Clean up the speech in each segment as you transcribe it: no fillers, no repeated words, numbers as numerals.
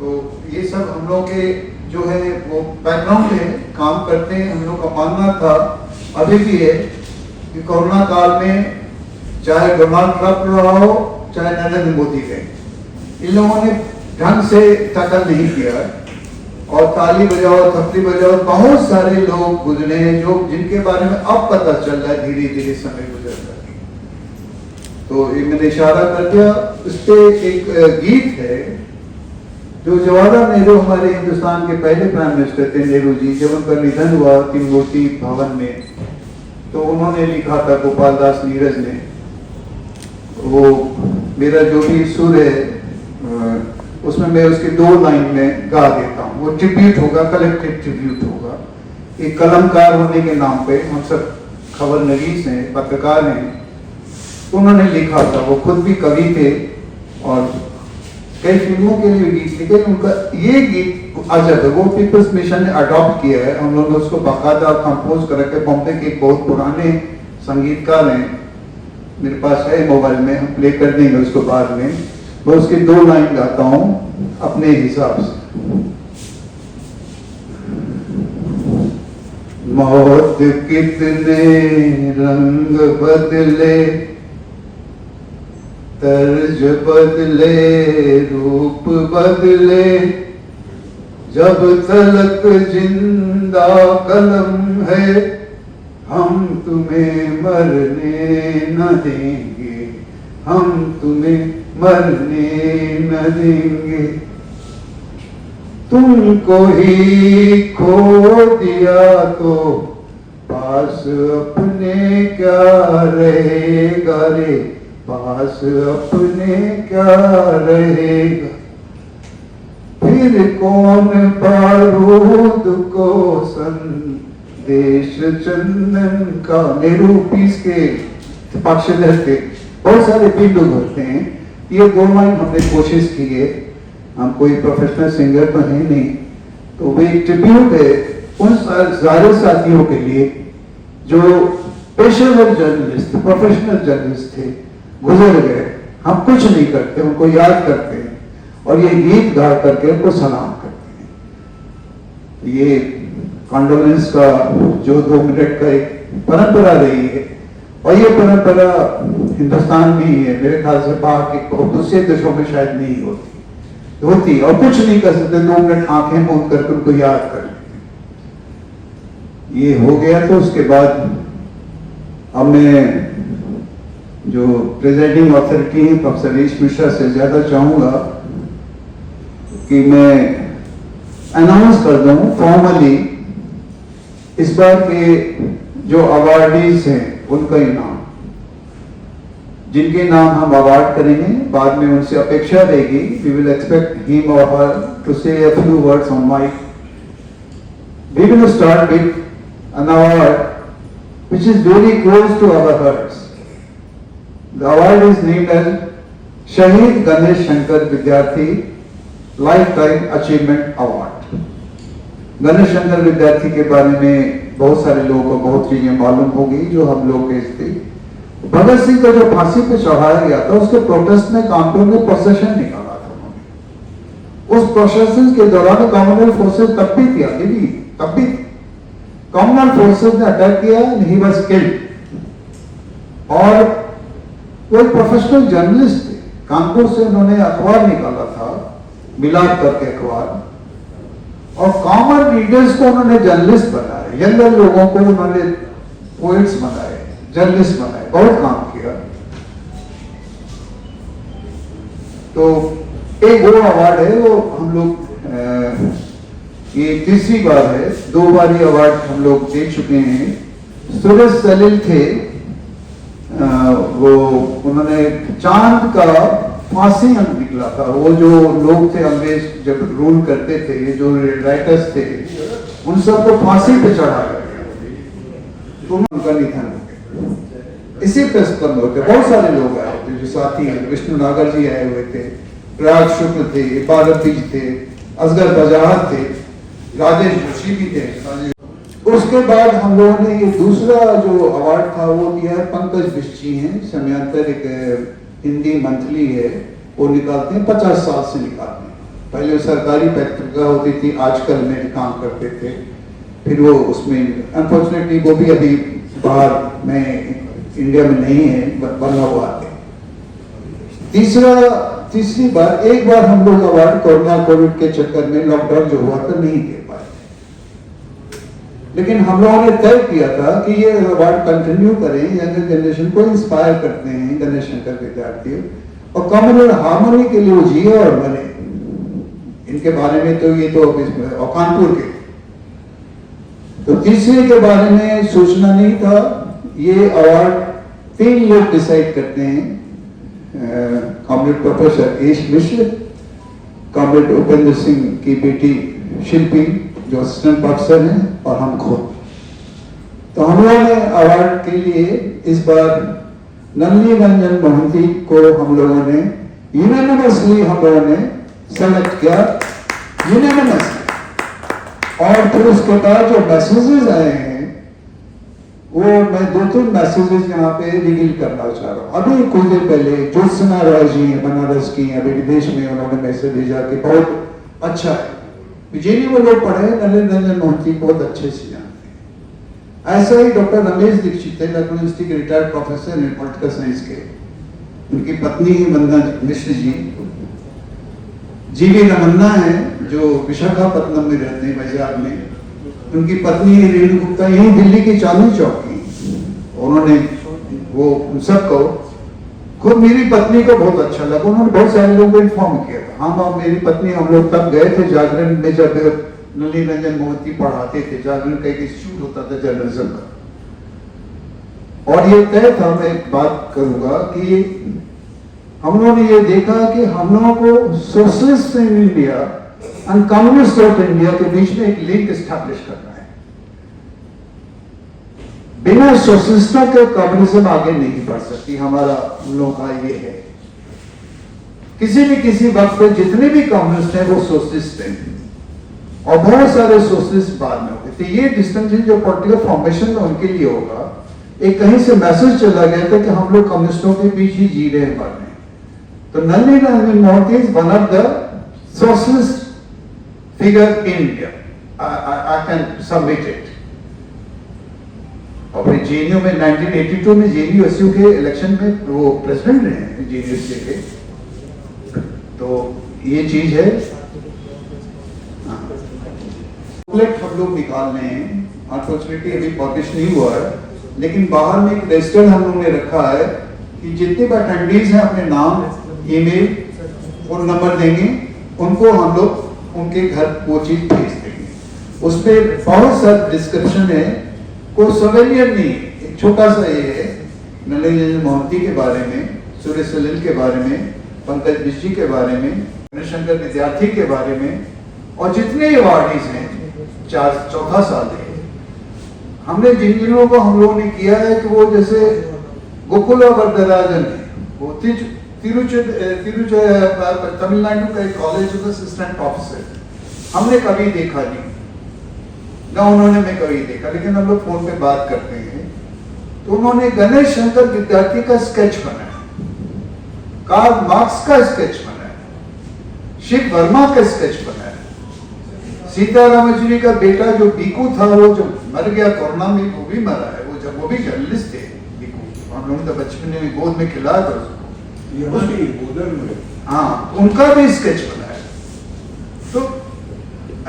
तो ये सब हम लोग के जो है वो बैकग्राउंड है, काम करते हैं। हम लोग का मानना था, अभी भी है, कि कोरोना काल में चाहे डोनाल्ड ट्रंप रहा हो चाहे नरेंद्र मोदी रहे, इन लोगों ने ढंग से टैकल नहीं किया और ताली बजाओ थपली बजाओ बहुत सारे लोग गुजरे हैं जो जिनके बारे में अब पता चल रहा है धीरे धीरे समय गुजर रहा है। तो ये मैंने इशारा कर दिया। उस पर एक गीत है जो जवाहरलाल नेहरू हमारे हिंदुस्तान के पहले प्राइम मिनिस्टर थे, नेहरू जी, जब उनका निधन हुआ तिरुमूर्ति भवन में, तो उन्होंने लिखा था, गोपाल दास नीरज ने। वो मेरा जो भी सुर है उसमें मैं उसके 2 लाइन में गा देता हूँ। वो ट्रिब्यूट होगा, कलेक्टिव ट्रिब्यूट होगा। एक कलमकार होने के नाम पे हम सब खबर नवीस हैं, पत्रकार हैं, तो उन्होंने लिखा था। वो खुद भी कवि थे और कई फिल्मों के लिए गीत लिखे। उनका ये गीत अजब है, वो पीपल्स मिशन ने अडॉप्ट किया है। हम लोग ने उसको बाकायदा कंपोज कर रखे। बॉम्बे के बहुत पुराने संगीतकार हैं, मेरे पास है मोबाइल में, हम प्ले कर देंगे उसको बाद में। मैं उसकी 2 लाइन गाता हूँ अपने हिसाब से। मौत कितने रंग बदले, तर्ज बदले, रूप बदले, जब तलक जिंदा कलम है हम तुम्हें मरने न देंगे, हम तुम्हें मरने न देंगे। तुमको ही खो दिया तो पास अपने क्या रहेगा रे, पास अपने क्या रहेगा। फिर कौन बारूद को संदेश चंदन का। नेहरू पीस के पक्षधर थे, बहुत सारे भी लोग होते हैं। ये 2 लाइन हमने कोशिश की है, हम कोई प्रोफेशनल सिंगर तो है नहीं, तो वो एक ट्रिब्यूट है उन सारे साथियों के लिए जो पेशेवर जर्नलिस्ट थे, प्रोफेशनल जर्नलिस्ट थे, गुजर गए। हम कुछ नहीं करते, उनको याद करते हैं और ये गीत गा करके उनको सलाम करते हैं। ये कॉन्डोलेंस का जो 2 मिनट का एक परंपरा रही है और ये परंपरा हिंदुस्तान में ही है। मेरे ख्याल से बाकी दूसरे देशों में शायद नहीं होती और कुछ नहीं कर सकते। 2 मिनट आंखें मूंद करके उनको याद कर लेते। ये हो गया तो उसके बाद अब मैं जो प्रेसिडिंग अथॉरिटी है प्रोफेसर हरीश मिश्रा से ज्यादा चाहूंगा कि मैं अनाउंस कर दूं फॉर्मली इस बार के जो अवार्डीज हैं उनका इनाम, जिनके नाम हम अवार्ड करेंगे। बाद में उनसे अपेक्षा रहेगी, वी विल एक्सपेक्ट हिम और her to say a few words on mic. We will start with an award which is very close to our hearts. The award is named as Shahid Ganesh Shankar Vidyarthi Lifetime Achievement Award. Ganesh Shankar विद्यार्थी के बारे में बहुत सारे लोगों को बहुत चीजें मालूम होगी जो हम लोग के थे। भगत सिंह को जो फांसी पे चढ़ाया गया था उसके प्रोटेस्ट में कानपुर में प्रोसेशन निकाला था उन्होंने। उस प्रोसेशन के दौरान कॉमनवेल्थ फोर्सेस तब भी थी, अभी भी तब भी कॉमनवेल्थ फोर्सेस ने अटैक किया, ही वाज किल्ड। और वो एक प्रोफेशनल जर्नलिस्ट थे, कानपुर से उन्होंने अखबार निकाला था, मिलाद करके अखबार, और कॉमन रीडर्स को उन्होंने जर्नलिस्ट बनाया, यंगर लोगों को उन्होंने पोइट्स बनाए, जर्नलिस्ट बनाए, बहुत काम किया। तो एक वो अवार्ड है, वो हम लोग ये 3री बार है, 2 बार ये अवार्ड हम लोग दे चुके हैं। सूरज सलील थे, वो उन्होंने चांद का फांसी अंक निकला था। वो जो लोग थे अंग्रेज जब रूल करते थे, जो राइटर्स थे, उन सबको फांसी पे चढ़ाया गया, तो उनका निधन हो गया। इसी प्रेस क्लब में होते बहुत सारे लोग आए थे, जो साथी हैं, विष्णु नागर जी आए हुए थे, प्रयाग शुक्ल थे, इबादत बीज थे, असगर बजाहत थे, राजेश जोशी भी थे। उसके बाद हम लोगों ने ये दूसरा जो अवार्ड था वो दिया है, पंकज बिश्ची हैं, समयांतर एक हिंदी मंथली है, वो निकालते हैं, 50 साल से निकालते हैं। पहले सरकारी पत्रिका होती थी, आजकल में काम करते थे। फिर वो उसमें अनफॉर्चुनेटली वो भी अभी बाहर में इंडिया में नहीं है, बना हुआ है। तीसरी बार एक बार हम लोग अवार्ड कोविड के चक्कर में लॉकडाउन जो हुआ था नहीं दे पाए, लेकिन हम लोगों ने तय किया था कि ये अवार्ड कंटिन्यू करें, यंगर जनरेशन को इंस्पायर करते हैं गणेश शंकर विद्यार्थी, और कॉमन हार्मोनी के लिए जिए और बने। इनके बारे में तो ये तो और कानपुर के तो तीसरे के बारे में सोचना नहीं था। ये अवार्ड 3 लोग डिसाइड करते हैं, कॉमरेड प्रोफेसर एश मिश्र, कॉमरेड उपेंद्र सिंह की बेटी शिल्पी जो असिस्टेंट प्रोफेसर हैं, और हम खुद। तो हम लोगों ने अवार्ड के लिए इस बार नलिनी रंजन मोहंती को हम लोगों ने यूनानिमसली हम लोगों ने सेलेक्ट किया, यूनानिमसली। और फिर उसके बाद जो मैसेजेस आए हैं वो मैं 2-3 मैसेजेस यहाँ पे रिवील करना चाह रहा हूँ। अभी कुछ देर पहले ज्योत्सना रॉय जी बनारस की, अभी विदेश में उन्होंने मैसेज भेजा कि बहुत अच्छा है। जिन्हें वो लोग पढ़े नलिनी रंजन मोहंती बहुत अच्छे से जानते हैं। ऐसा ही डॉक्टर रमेश दीक्षित है, लखनऊ यूनिवर्सिटी के रिटायर्ड प्रोफेसर हैं पॉलिटिकल साइंस के। उनकी पत्नी ही वंदना मिश्र जी, जीवी रमन्ना है जो विशाखापट्टनम में रहते हैं, बाजार में। उनकी पत्नी रेणु गुप्ता यही दिल्ली की चांदनी चौक की। उन्होंने वो सबको, खुद मेरी पत्नी को बहुत अच्छा लगा, उन्होंने बहुत सारे लोगों को इन्फॉर्म किया था। हम और मेरी पत्नी हम लोग तब गए थे जागरण में, जब नलिनी रंजन मोहंती पढ़ाते थे। जागरण का एक इंस्टीट्यूट होता था जर्नलिज्म का, और ये तय था, मैं एक बात करूंगा कि हम लोगों ने ये देखा कि हम लोगों को सोशलिस्ट इन इंडिया और कम्युनिस्ट ऑफ इंडिया के बीच में एक लिंक एस्टैब्लिश करना है। बिना सोशलिस्टों के कम्युनिज्म आगे नहीं बढ़ सकती, हमारा हम लोगों का ये है। किसी वक्त पे जितने भी कम्युनिस्ट हैं वो सोशलिस्ट हैं, और बहुत सारे सोशलिस्ट बाद में हो गए। तो ये डिस्टिंक्शन जो पॉलिटिकल फॉर्मेशन में उनके लिए होगा, एक कहीं से मैसेज चला गया था कि हम लोग कम्युनिस्टों के बीच ही जी रहे हैं, मर रहे हैं। तो Nalini Ranjan Mohanty is one of the socialist figure in India. I can submit it. और फिर जेएनयू में 1982 में जेएनयू के इलेक्शन में वो प्रेसिडेंट रहे हैं जेएनयू के। तो ये चीज है। बुकलेट हम लोग निकाल रहे हैं, अनफॉर्चुनेटली अभी पब्लिश नहीं हुआ है, लेकिन बाहर में एक रजिस्टर हम लोग ने रखा है कि जितने भी अटेंडीज हैं अपने नाम, ईमेल, फोन नंबर देंगे, उनको हम लोग उनके घर वो चीज भेज देंगे। उसमें बहुत सारा डिस्क्रिप्शन है, कोई सवेलियर नहीं है, एक छोटा सा ये है नलिनी रंजन मोहंती के बारे में, सुरेश सलील के बारे में, पंकज बिस्जी के बारे में, गणेश शंकर विद्यार्थी के बारे में, और जितने अवार्डीज हैं। चौथा साल है हमने जिन जिलों को हम लोगों ने किया है कि वो जैसे गोकुला वरदराजन है, वो तमिलनाडु का एक कॉलेज का असिस्टेंट प्रोफेसर, हमने कभी देखा नहीं ना उन्होंने मैं कभी देखा, लेकिन हम लोग फोन पे बात करते हैं। तो उन्होंने गणेश शंकर विद्यार्थी का स्केच बनाया, कार्ल मार्क्स का स्केच बनाया, शिव वर्मा का स्केच बनाया, सीतारामचूरी का बेटा जो बीकू था, वो जो मर गया कोरोना में, वो भी मरा है। वो जब वो भी जर्नलिस्ट थे बीकू, हम लोगों ने बचपन में गोद में खिलाया था उसको। हाँ, उनका भी स्केच बनाया। तो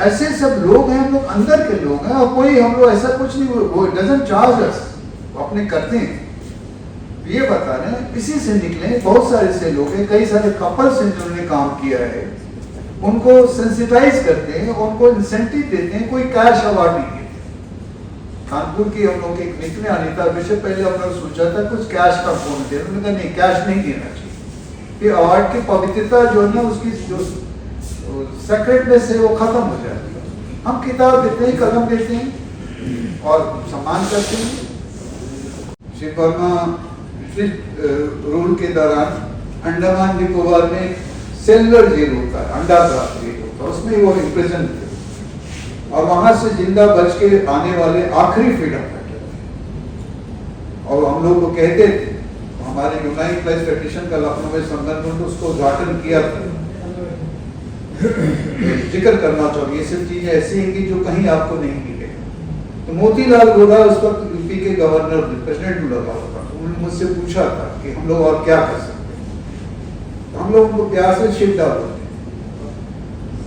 ऐसे सब लोग हैं, हम लोग अंदर के लोग हैं, और कोई हम लोग ऐसा कुछ नहीं, वो डजंट चार्ज अस, अपने करते हैं। ये बता रहे हैं इसी से निकले बहुत सारे से लोग हैं, कई सारे कपल्स हैं जिन्होंने काम किया है, उनको सेंसिटाइज करते हैं, उनको इंसेंटिव देते हैं, कोई कैश अवार्ड नहीं देते। कानपुर की हम लोग एक मित्र अनिता विषय पहले हम लोग सोचा था कुछ कैश का फोन दे, उन्होंने कहा नहीं, कैश नहीं देना चाहिए। ये अवार्ड की पवित्रता जो है ना, उसकी जो सेक्रेटनेस है वो खत्म हो जाती है। हम किताब देते हैं, कलम देते हैं और सम्मान करते हैं। शिव वर्मा रूल के दौरान अंडमान निकोबार में सेलुलर जेल होता है, अंडा का जेल होता है, उसमें वो इम्प्रिजन थे, और वहां से जिंदा बच के आने वाले आखिरी फ्रीडम फाइटर। और हम लोग को कहते थे, हमारे यूनाइट प्लेस पेटिशन का लखनऊ में संबंध में उसको उद्घाटन किया था। जिक्र करना चाहूँगी। ये सब चीज़ें ऐसी हैं कि जो कहीं आपको नहीं मिलेगा। तो मोतीलाल वोरा उस वक्त यूपी के गवर्नर प्रेसिडेंट लगा हुआ था। उन्होंने मुझसे पूछा था कि हम लोग और क्या कर सकते हैं। तो हम लोग उनको प्यार से शिद्दा बोलते हैं।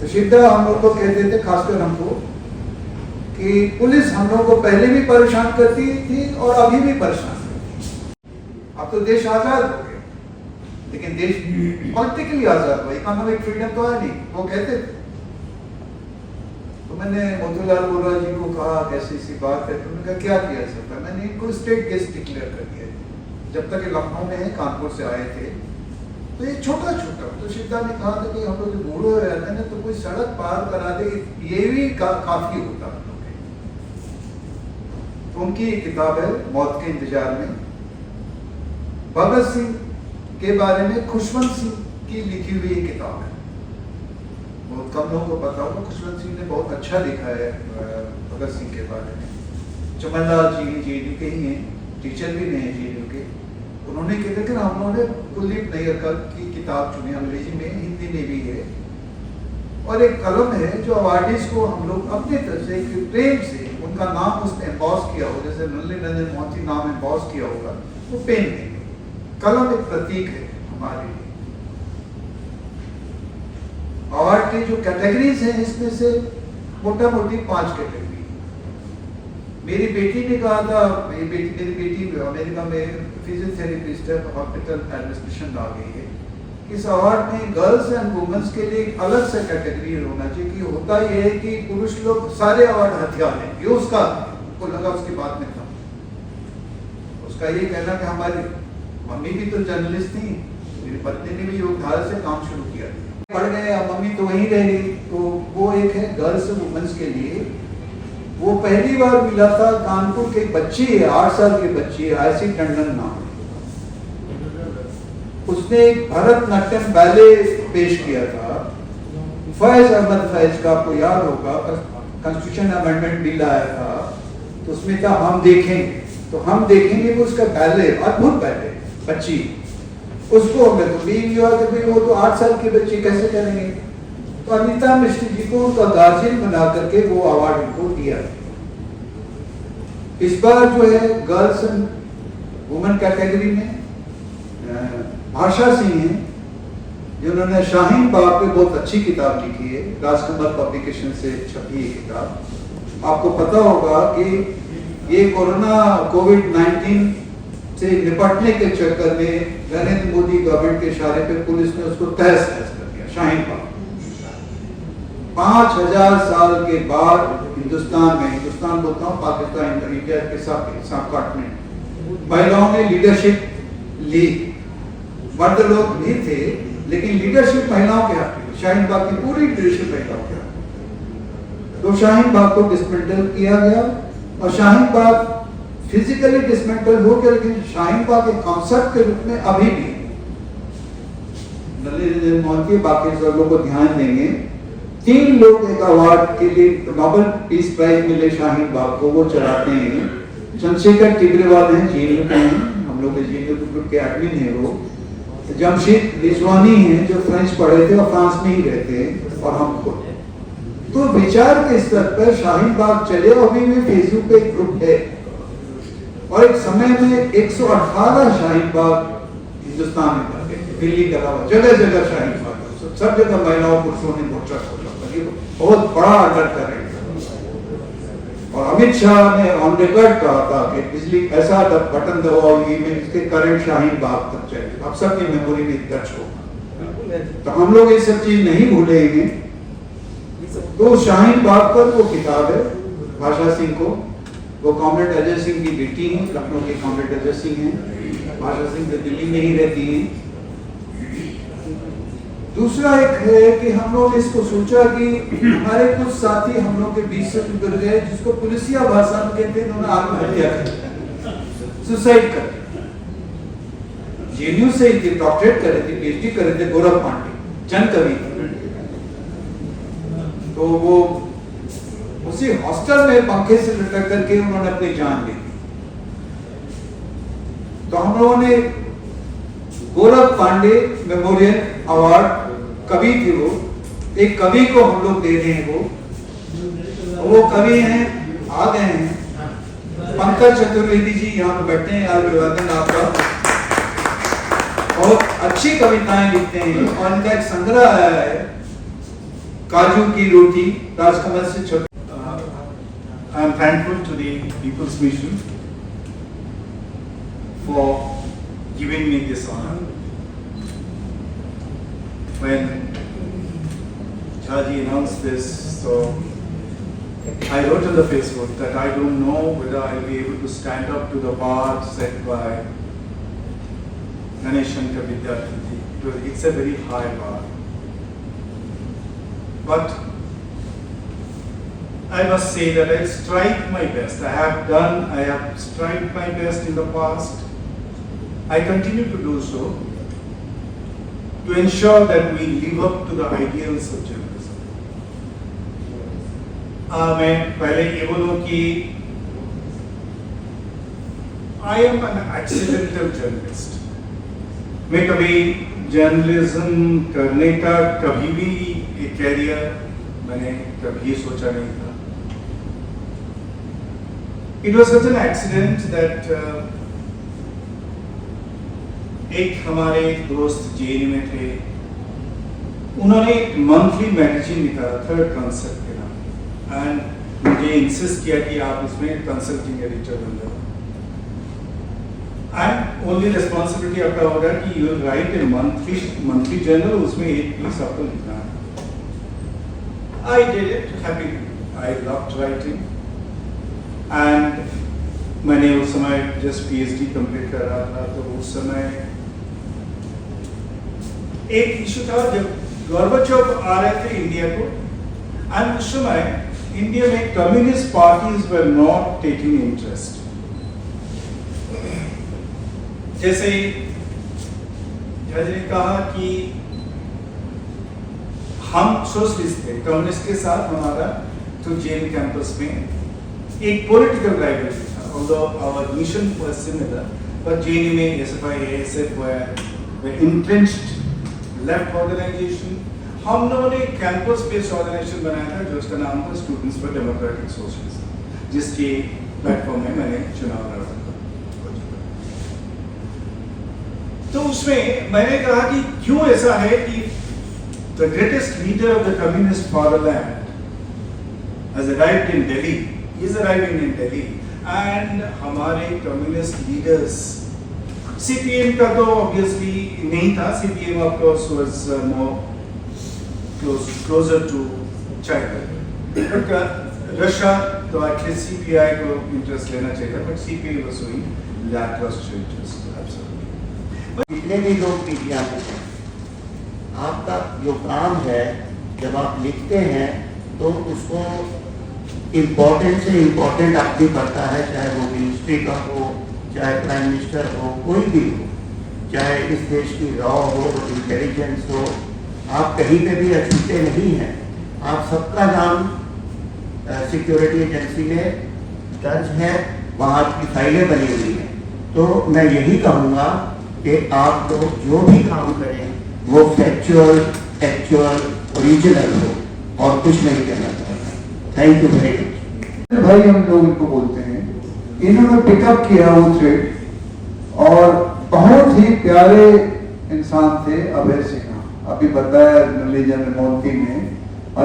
तो शिद्दा हम लोग को कहते थे, खासकर हमको, कि पुलिस हम लोग को पहले भी परेशान करती थी और अभी भी परेशान करती है। अब तो देश आजाद हो गया, लेकिन देश पॉलिटिकली आजाद हुआ, इकोनॉमिक फ्रीडम तो है नहीं, वो कहते थे। तो मैंने मोतीलाल वोरा जी को कहा कैसी सी बात है। तो उन्होंने कहा क्या किया सकता है। मैंने इनको स्टेट गेस्ट डिक्लेयर कर दिया। जब तक ये लखनऊ में है, कानपुर से आए थे, तो ये छोटा छोटा, तो शिद्दा ने कहा था कि हम लोग जो बूढ़े हो रहते हैं तो कोई सड़क पार करा दे, ये भी काफी होता है। तो उनकी किताब है मौत के इंतजार में। भगत सिंह के बारे में खुशवंत सिंह की लिखी हुई एक किताब है, बहुत कम लोगों को पता होगा। खुशवंत सिंह ने बहुत अच्छा लिखा है भगत सिंह के बारे में। चमनलाल जी जेएनयू के ही हैं, टीचर भी नहीं है जेएनयू के। उन्होंने कहते, लेकिन हम लोगों ने कुलदीप नैय्यर की किताब चुनी, अंग्रेजी में, हिंदी में भी है, और एक कलम है जो अवार्डीज को हम लोग अपने तरफ से प्रेम से उनका नाम उसने एम्बॉस किया हो, जैसे नलिनी रंजन मोहंती नाम एम्बॉस किया होगा, वो पेन देंगे। कलम एक प्रतीक है हमारे लिए। अवार्ड की जो कैटेगरीज हैं, इसमें से मोटा मोटी 5 कैटेगरी। मेरी बेटी ने कहा था, मेरी बेटी अमेरिका में फिजियोथेरेपिस्ट है, हॉस्पिटल एडमिनिस्ट्रेशन आ गई है, इस अवार्ड में गर्ल्स एंड वुमेन्स के लिए एक अलग से कैटेगरी होना चाहिए। कि होता ये है कि पुरुष लोग सारे अवार्ड हथियार हैं, ये उसका को लगा, उसकी बात में था। उसका ये कहना कि हमारी मम्मी भी तो जर्नलिस्ट थी, मेरी पत्नी ने भी योगधारा से काम शुरू किया, पढ़ गए, अब मम्मी तो वहीं रह गई। तो वो एक है गर्ल्स एंड वुमेन्स के लिए। वो पहली बार मिला था कानपुर के बच्ची है, 8 साल की बच्ची है, आयसी टंडन नाम। उसने एक भरतनाट्यम बैले पेश किया था। फैज अहमद फैज का आपको याद होगा, कॉन्स्टिट्यूशन अमेंडमेंट बिल आया था, तो उसमें था हम देखेंगे, तो हम देखेंगे वो उसका बैले, अद्भुत बैले, बच्ची। उसको हमें तो भी हुआ कि वो तो 8 साल की बच्ची कैसे करेंगे। तो अनीता मिश्र जी को उनका गार्जियन बना करके वो अवार्ड उनको दिया। इस बार जो है गर्ल्स एंड वुमेन कैटेगरी में भाषा सिंह हैं, जिन्होंने शाहीन बाग पे बहुत अच्छी किताब लिखी है, राजकमल पब्लिकेशन से छपी है किताब। आपको पता होगा कि ये कोविड-19 से निपटने के चक्कर में नरेंद्र मोदी गवर्नमेंट के इशारे पे पुलिस ने उसको तहस नहस कर दिया। शाहीन बाग 5000 साल के बाद हिंदुस्तान में, हिंदुस्तान बोलता हूँ पाकिस्तान इंडिया के साथ काटने, महिलाओं ने लीडरशिप ली। मर्द लोग भी थे, लेकिन लीडरशिप महिलाओं के हाथ में, शाहीन बाग की पूरी लीडरशिप महिलाओं के हाथ में। तो शाहीन बाग को डिसमेंटल किया गया, और शाहीन बाग फिजिकली डिसमेंटल हो गया, लेकिन शाहीन बाग एक कॉन्सेप्ट के रूप में अभी भी नलिनी मोहंती बाकी सब लोगों को ध्यान देंगे। 3 लोग एक अवार्ड के लिए नोबेल पीस प्राइज मिले शाहीन बाग को, वो चलाते हैं। चंद्रशेखर तिब्रेवाल हैं, जेएनयू के हैं, हम लोग जेएनयू ग्रुप के एडमिन हैं वो। जमशेद रिजवानी हैं, जो फ्रेंच पढ़े थे और फ्रांस में ही रहते हैं, और हम खुद। तो विचार के स्तर पर शाहीन बाग चले, और अभी भी फेसबुक पे एक ग्रुप है, और एक समय में 118 शाहीन बाग हिंदुस्तान में बन गए, दिल्ली के अलावा जगह जगह शाहीन बाग, सब जगह महिलाओं पुरुषों ने मोर्चा खोला। बहुत बड़ा ऑर्डर कर रहे थे। और अमित शाह ने ऑन रिकॉर्ड कहा था कि बिजली ऐसा बटन दबाओगी में इसके करंट शाहीन बाग तक जाएगी, अब सबकी मेमोरी में दर्ज होगा। तो हम लोग ये सब चीज नहीं भूलेंगे। तो शाहीन बाग पर वो किताब है भाषा सिंह को, वो कॉमरेड अजय सिंह की बेटी हैं, लखनऊ के कॉमरेड अजय सिंह हैं। भाषा सिंह तो दिल्ली में ही रहती हैं। दूसरा एक है कि हम लोग इसको सोचा कि हमारे कुछ साथी हम लोग के बीच से गुजर गए, जिसको पुलिसिया भाषा में कहते हैं, उन्होंने आत्महत्या कर, सुसाइड कर। जेएनयू से ही डॉक्टरेट करे थे, पीएचडी करे थे, गौरव पांडे, जन कवि। तो वो उसी हॉस्टल में पंखे से लटक करके उन्होंने अपनी जान ली। तो हम लोगों ने गौरव पांडे मेमोरियल अवार्ड, कवि थे वो, एक कवि को हम लोग दे दें, वो कवि हैं, आ गए हैं, पंकज चतुर्वेदी जी यहाँ पे बैठे हैं। अभिवादन आपका। बहुत अच्छी कविताएं लिखते हैं और इनका एक संग्रह आया है, काजू की रोटी, राजकमल से छोटे। I am thankful to the People's Mission for giving me this honor. When Jhaji announced this, so I wrote on the Facebook that I don't know whether I will be able to stand up to the bar set by Ganesh Shankar Vidyarthi. It's a very high bar. But I must say that I'll strive my best. I have strived my best in the past. I continue to do so to ensure that we live up to the ideals of journalism. मैं पहले ये बोलूं कि I am an accidental journalist. मैं कभी journalism करने का कभी भी एक कैरियर मैंने कभी सोचा नहीं था। It was such an accident that एक हमारे दोस्त जेएनयू में थे, उन्होंने एक मंथली मैगजीन निकाला थर्ड कंसेप्ट के नाम, एंड मुझे इंसिस्ट किया कि आप इसमें कंसल्टिंग एडिटर बन जाओ। एंड ओनली रिस्पॉन्सिबिलिटी आपका होगा कि you right A monthly journal, उसमें एक पीस आपको लिखना है। I did it happily. I loved writing. And मैंने उस समय जस्ट PhD कंप्लीट कर रहा था, तो उस समय एक इशू था जब गोरबाचोव आ रहे थे इंडिया को, एंड उस समय इंडिया में communist parties were not taking interest. जैसे जज ने कहा कि हम सोशलिस्ट थे, कम्युनिस्ट के साथ हमारा तो जेएनयू कैंपस में एक पॉलिटिकल राइवलरी था, although our mission was similar, but JNU में SFI, ASF were entrenched left organization. हम लोगों ने कैंपस बेस्ड ऑर्गेनाइजेशन बनाया था जो उसका नाम था स्टूडेंट्स फॉर डेमोक्रेटिक सोशलिज्म, जिसके प्लेटफॉर्म में मैंने चुनाव लड़ा था। तो उसमें मैंने कहा कि क्यों ऐसा है कि the greatest leader of the communist fatherland has arrived in Delhi. He is arriving in Delhi, and हमारे communist leaders, CPM का तो obviously नहीं था, CPM of course was more closer to China. But Russia तो actually CPI को interest लेना चाहिए, but CPI was showing lackluster interest absolutely. जितने भी लोग मीडिया में हैं, आपका जो काम है, जब आप लिखते हैं तो उसको इम्पोर्टेंट से इम्पोर्टेंट आदमी पड़ता है, चाहे वो मिनिस्ट्री का हो, चाहे प्राइम मिनिस्टर हो, कोई भी हो, चाहे इस देश की रॉ हो, इंटेलिजेंस हो, आप कहीं पे भी अछूते नहीं हैं। आप सबका नाम सिक्योरिटी एजेंसी में दर्ज है, वहाँ की फाइलें बनी हुई हैं। तो मैं यही कहूँगा कि आप लोग जो भी काम करें वो फैक्चुअल, एक्चुअल, ओरिजिनल हो और कुछ नहीं करना चाहिए। Thank you very much. भाई हम लोग इनको बोलते हैं, इन्होंने पिकअप किया वो थ्रेड और बहुत ही प्यारे इंसान थे अभय सिन्हा। अभी बताया रिलीजन मोती में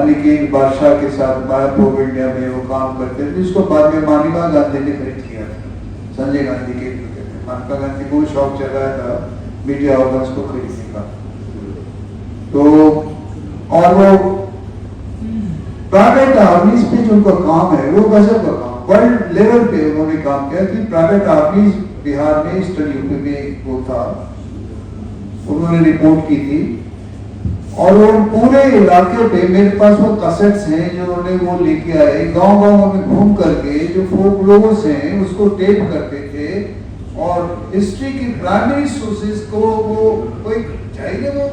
अनिकेत बादशाह के साथ मैप ऑफ इंडिया में वो काम करते थे, जिसको बाद में मानिका गांधी ने खरीद किया था, संजय गांधी के। महात्मा गांधी को शौक चलाया था मीडिया ऑर्गन्स को खरीदने का। तो और वो प्राइवेट आर्मीज पे जो उनका काम है वो गजब का काम, वर्ल्ड लेवल पे उन्होंने काम किया कि प्राइवेट आर्मीज बिहार में ईस्टर्न यूपी में वो था, उन्होंने रिपोर्ट की थी। और वो पूरे इलाके पे मेरे पास वो कैसेट्स हैं जो उन्होंने वो लेके आए, गांव-गांव में घूम करके जो फोक लोगों हैं उसको टेप करते थे और हिस्ट्री की प्राइमरी सोर्सेज को वो कोई चाहिए वो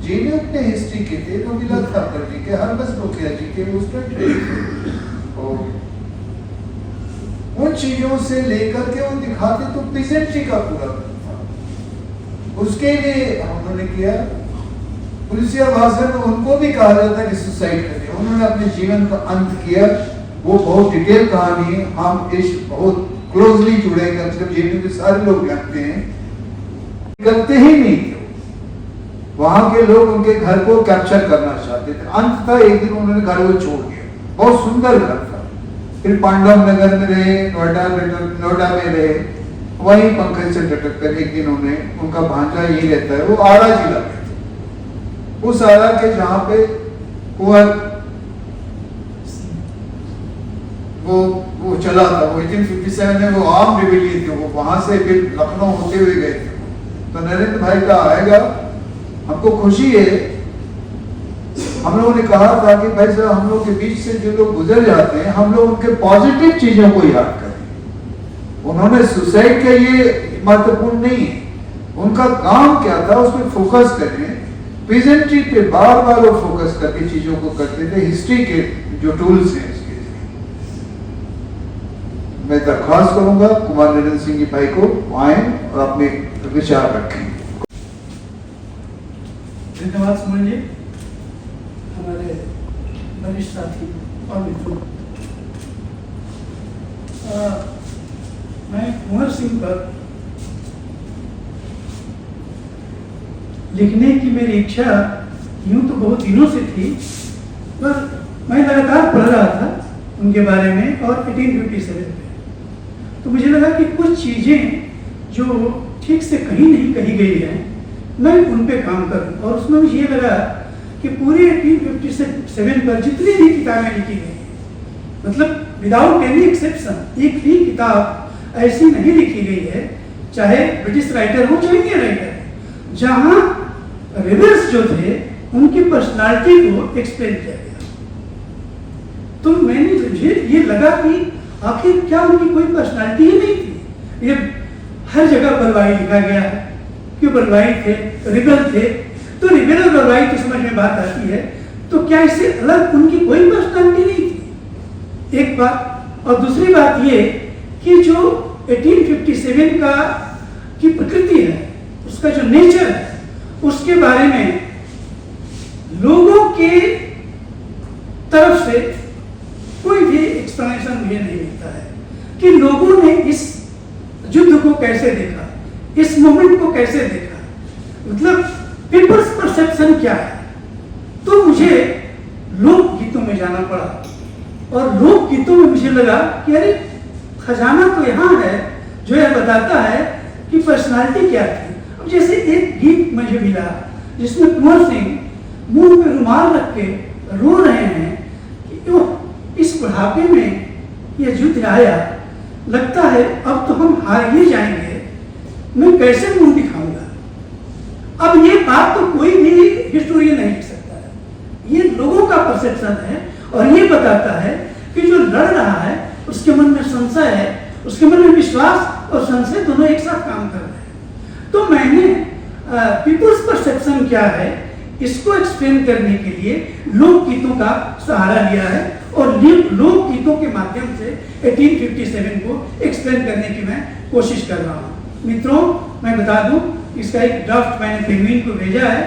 जिन्हें अपने हिस्ट्री के थे तो मिला था जी के हर बस लोकिया जी के उसमें उन चीजों से लेकर के वो दिखाते तो पीजेंट्री का पूरा था। उसके लिए उन्होंने किया पुलिसिया भाषा में उनको भी कहा जाता है कि सुसाइड कर दिया। उन्होंने अपने जीवन का अंत किया। वो बहुत डिटेल कहानी है, हम इस बहुत क्लोजली जुड़े हैं, मतलब जेल में सारे लोग जानते हैं, करते ही नहीं थे। वहां के लोग उनके घर को कैप्चर करना चाहते थे। अंत था एक दिन उन्होंने घर को छोड़ दिया, बहुत सुंदर घर था। फिर पांडव नगर में रहे, नोएडा में रहे, वहीं पंकज से लटक कर एक दिन उनका भांजा यही रहता है, वो आरा जिला में थे। उस आरा के जहाँ पे कुंवर वो चला था, वो 1857 में वो आर्म रिबेलियन थे, वो वहां से फिर लखनऊ होते हुए गए थे। तो नरेंद्र भाई का आएगा, हमको खुशी है। हम लोगों ने कहा था कि भाई साहब हम लोग के बीच से जो लोग गुजर जाते हैं, हम लोग उनके पॉजिटिव चीजों को याद करें। उन्होंने सुसाइड किया, ये महत्वपूर्ण नहीं है, उनका काम क्या था उसमें फोकस करें। प्रेजेंटरी पे बार बार वो फोकस करके चीजों को करते थे। हिस्ट्री के जो टूल्स हैं इसके लिए मैं दरख्वास्त करूंगा कुमार नरेंद्र सिंह जी भाई को आए और अपने विचार रखें। धन्यवाद सुमन जी, हमारे वरिष्ठ साथी और मित्रों। मैं कुंवर सिंह पर लिखने की मेरी इच्छा यूं तो बहुत दिनों से थी, पर मैं लगातार पढ़ रहा था उनके बारे में और 1857 में, तो मुझे लगा कि कुछ चीज़ें जो ठीक से कहीं नहीं कही गई हैं मैं उन पे काम करूं। और उसमें मुझे ये लगा कि पूरे 1857 पर जितनी भी किताबें लिखी गई हैं, मतलब विदाउट एनी एक्सेप्शन एक भी किताब ऐसी नहीं लिखी गई है, चाहे ब्रिटिश राइटर हो चाहे इंडियन राइटर, जहां रिबल्स जो थे उनकी पर्सनालिटी को एक्सप्लेन किया गया। तो मुझे ये लगा कि आखिर क्या उनकी कोई पर्सनालिटी ही नहीं थी। ये हर जगह बलवाई लिखा गया है, क्यों बलवाई थे, रिबल थे, तो रिबल और बलवाई तो समझ में बात आती है, तो क्या इससे अलग उनकी कोई पर्सनालिटी नहीं थी, एक बात। और दूसरी बात ये कि जो 1857 की प्रकृति है, उसका जो नेचर है, उसके बारे में लोगों के तरफ से कोई भी एक्सप्लेनेशन मुझे नहीं मिलता है कि लोगों ने इस युद्ध को कैसे देखा, इस मोमेंट को कैसे देखा, मतलब पीपल्स परसेप्शन क्या है। तो मुझे लोकगीतों में जाना पड़ा और लोकगीतों में मुझे लगा कि अरे खजाना तो यहाँ है जो यह बताता है कि पर्सनालिटी क्या थी। अब जैसे एक गीत मुझे मिला जिसमें कुंवर सिंह मुंह पे रुमाल रख के रो रहे हैं कि इस बुढ़ापे में यह युद्ध आया, लगता है अब तो हम हार ही जाएंगे, मैं कैसे मुंह दिखाऊंगा। अब ये बात तो कोई भी हिस्टोरियन नहीं लिख सकता है, ये लोगों का परसेप्शन है और ये बताता है कि जो लड़ रहा है उसके मन में संशय है, उसके मन में विश्वास और संशय दोनों एक साथ काम कर रहे हैं। तो मैंने पीपल्स परसेप्शन क्या है इसको एक्सप्लेन करने के लिए लोकगीतों का सहारा लिया है और लोकगीतों के माध्यम से 1857 को एक्सप्लेन करने की मैं कोशिश कर रहा हूँ। मित्रों, मैं बता दूं इसका एक ड्राफ्ट मैंने पेंगुइन को भेजा है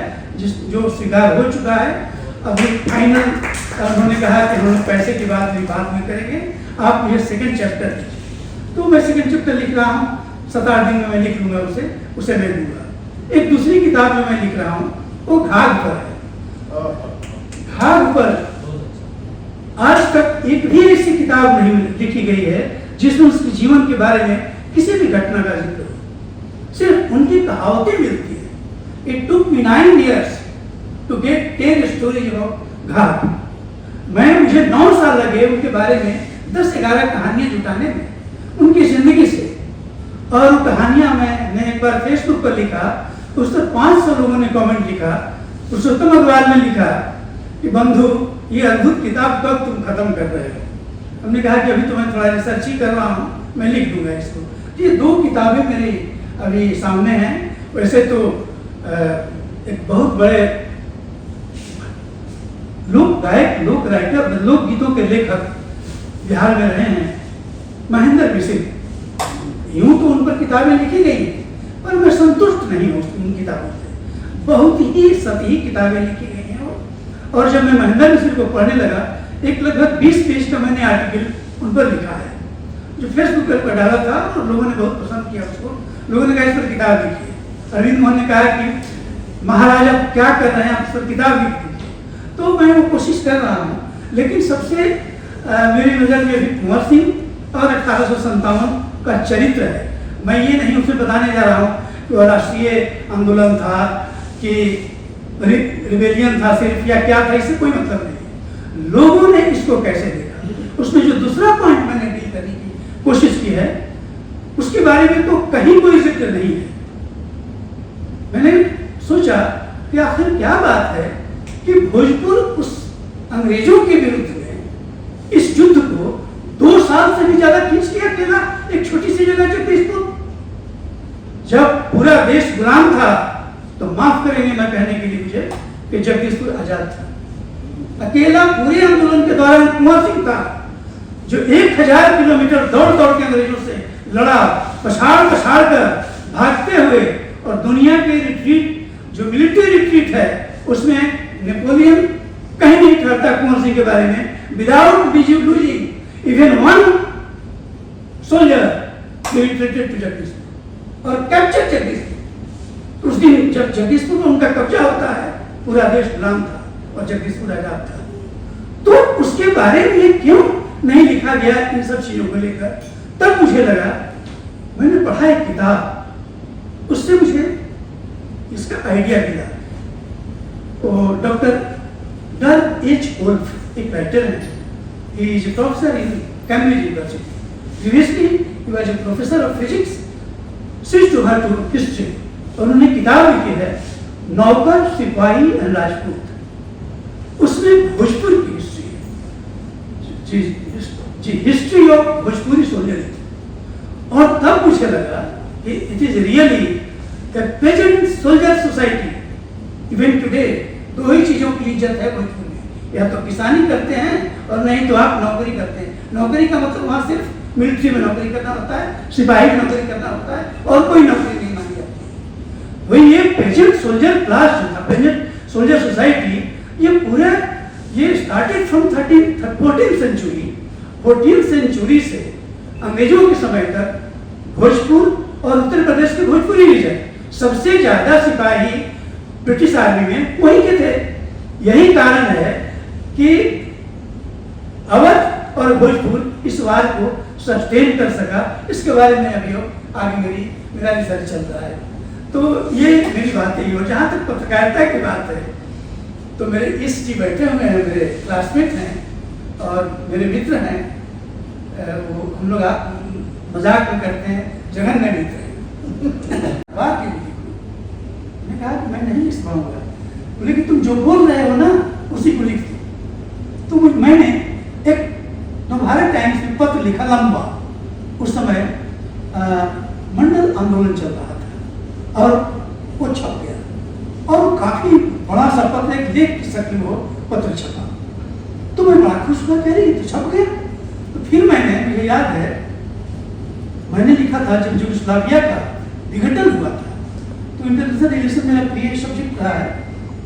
जो स्वीकार हो चुका है। अभी फाइनल उन्होंने कहा कि हम लोग पैसे की बात में करेंगे, आप मुझे सेकंड चैप्टर लीजिए। तो मैं सेकंड चैप्टर लिख रहा हूँ, 7-8 दिन में मैं लिख लूंगा, उसे मैं दूंगा। एक दूसरी किताब में मैं लिख रहा हूँ, वो घाघ पर है। घाघ पर आज तक एक भी ऐसी किताब नहीं लिखी गई है जिसमें उसके जीवन के बारे में किसी भी घटना का जिक्र हो, सिर्फ उनकी कहावतें मिलती है। It took me 9 years to get 10 stories of Ghagh. मुझे 9 साल लगे उनके बारे में 10-11 कहानियां जुटाने में, उनकी जिंदगी से। और कहानियां मैंने एक बार फेसबुक पर लिखा, उस पर 500 लोगों ने कमेंट लिखा। पुरुषोत्तम अग्रवाल ने लिखा कि बंधु ये अद्भुत किताब कब तुम खत्म कर रहे हो। हमने कहा कि अभी तो मैं थोड़ा रिसर्च ही कर रहा हूँ, मैं लिख दूंगा इसको। ये 2 किताबें मेरी अभी सामने हैं। वैसे तो एक बहुत बड़े लोक गायक, लोक राइटर, लोक गीतों के लेखक बिहार में रहे हैं, महेंद्र बिसिक। यूं तो उन पर किताबें लिखी गई हैं, पर मैं संतुष्ट नहीं हूं उन किताबों से। बहुत ही सतही किताबें लिखी गई हैं। और जब मैं महेंद्र मिश्र को पढ़ने लगा, एक लगभग 20 पेज का मैंने आर्टिकल उन पर लिखा है, जो फेसबुक पर डाला था और लोगों ने बहुत पसंद किया उसको। लोगों ने कहा इस पर किताब लिखी है। अरविंद मोहन ने कहा कि महाराज आप क्या कर रहे हैं, आप इस पर किताब लिख दीजिए। तो मैं वो कोशिश कर रहा हूँ, लेकिन सबसे मेरी नज़र में अभी कुंवर सिंह और 1857 का चरित्र है। मैं ये नहीं उसे बताने जा रहा हूँ कि वह राष्ट्रीय आंदोलन था कि रिबेलियन था सिर्फ या क्या था, इससे कोई मतलब नहीं। लोगों ने इसको कैसे देखा, उसमें जो दूसरा पॉइंट मैंने डील करने की कोशिश की है, उसके बारे में तो कहीं कोई जिक्र नहीं है। मैंने सोचा कि आखिर क्या बात है कि भोजपुर उस अंग्रेजों के विरुद्ध में इस युद्ध को 2 साल से भी ज्यादा खींच लिया अकेला, एक छोटी सी जगह जगदीशपुर। जब पूरा देश गुलाम था, तो माफ करेंगे मैं कहने के लिए मुझे कि जगदीशपुर आजाद था। अकेला पूरे आंदोलन के दौरान कुंवर सिंह था जो 1000 किलोमीटर दौड़ दौड़ के अंग्रेजों से लड़ा, पछाड़ पछाड़ कर भागते हुए। और दुनिया के रिट्रीट जो मिलिट्री रिट्रीट है उसमें नेपोलियन कहीं नहीं ठहरता कुंवर सिंह के बारे में, without losing even one soldier they retreated to Jagdishpur और कैप्चर जगदीशपुर। उस दिन जब जगदीशपुर में उनका कब्जा होता है, पूरा देश गुलाम था और जगदीशपुर आजाद था। तो उसके बारे में क्यों नहीं लिखा गया इन सब चीजों को लेकर? तब मुझे लगा, मैंने पढ़ा एक किताब, उससे मुझे इसका आइडिया मिला। वो डॉक्टर डर्क एच वुल्फ एक राइटर है, he is a professor in Cambridge University. Previously he was a professor of physics, switch to her to history. और उन्होंने किताब लिखी है नौकर, सिपाही एंड राजपूत। उसमें भोजपुर की हिस्ट्री है, जी हिस्ट्री ऑफ भोजपुरी सोल्जर। और तब मुझे लगा कि it is really the present soldier society even today. 2 ही चीजों की इज्जत है भोजपुर में, या तो किसानी करते हैं और नहीं तो आप नौकरी करते हैं। नौकरी का मतलब वहां सिर्फ मिलिट्री में नौकरी करना होता है, सिपाही में नौकरी करना होता है, और कोई नौकरी नहीं मानी जाती है। वही ये प्रेजेंट सोल्जर क्लास जो था, प्रेजेंट सोल्जर सोसाइटी, ये पूरा ये started from 14th century. 14th century से अंग्रेजों के समय तक भोजपुर और उत्तर प्रदेश के भोजपुरी रीजन, सबसे ज्यादा सिपाही ब्रिटिश आर्मी में वहीं के थे। यही कारण है कि अवध और भोजपुर इस वार को सस्टेन कर सका। इसके बारे में अभी आगे मेरा रिसर्च चल रहा है। तो ये मेरी बात है। और जहाँ तक पत्रकारिता की बात है, तो मेरे इस जी बैठे हुए हैं, मेरे क्लासमेट हैं और मेरे मित्र हैं। वो हम लोग मजाक में करते हैं, जघन्य मित्र हैं। बात की मैंने कहा कि मैं नहीं लिख पाऊंगा। बोले कि तुम जो बोल रहे हो ना उसी को लिख दो। तो मैंने एक नवभारत टाइम्स में पत्र लिखा लंबा। उस समय मंडल आंदोलन चल रहा था और वो छप गया और काफी बड़ा सा पत्र, एक लेख की शक्ल में वो पत्र छपा। तो मैं बड़ा खुश हुआ, कह रही तो छप गया। तो फिर मुझे याद है, मैंने लिखा था जब यूगोस्लाविया का विघटन हुआ था, तो इंटरनेशनल रिलेशन मेरा प्रिय सब्जेक्ट रहा है,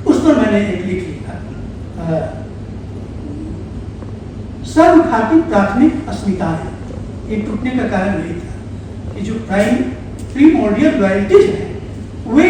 उस पर मैंने एक लेख लिखा, सर्वघाती प्राथमिक अस्मिताएं। ये टूटने का कारण यही था कि जो प्राइमोर्डियल लॉयल्टीज हैं वे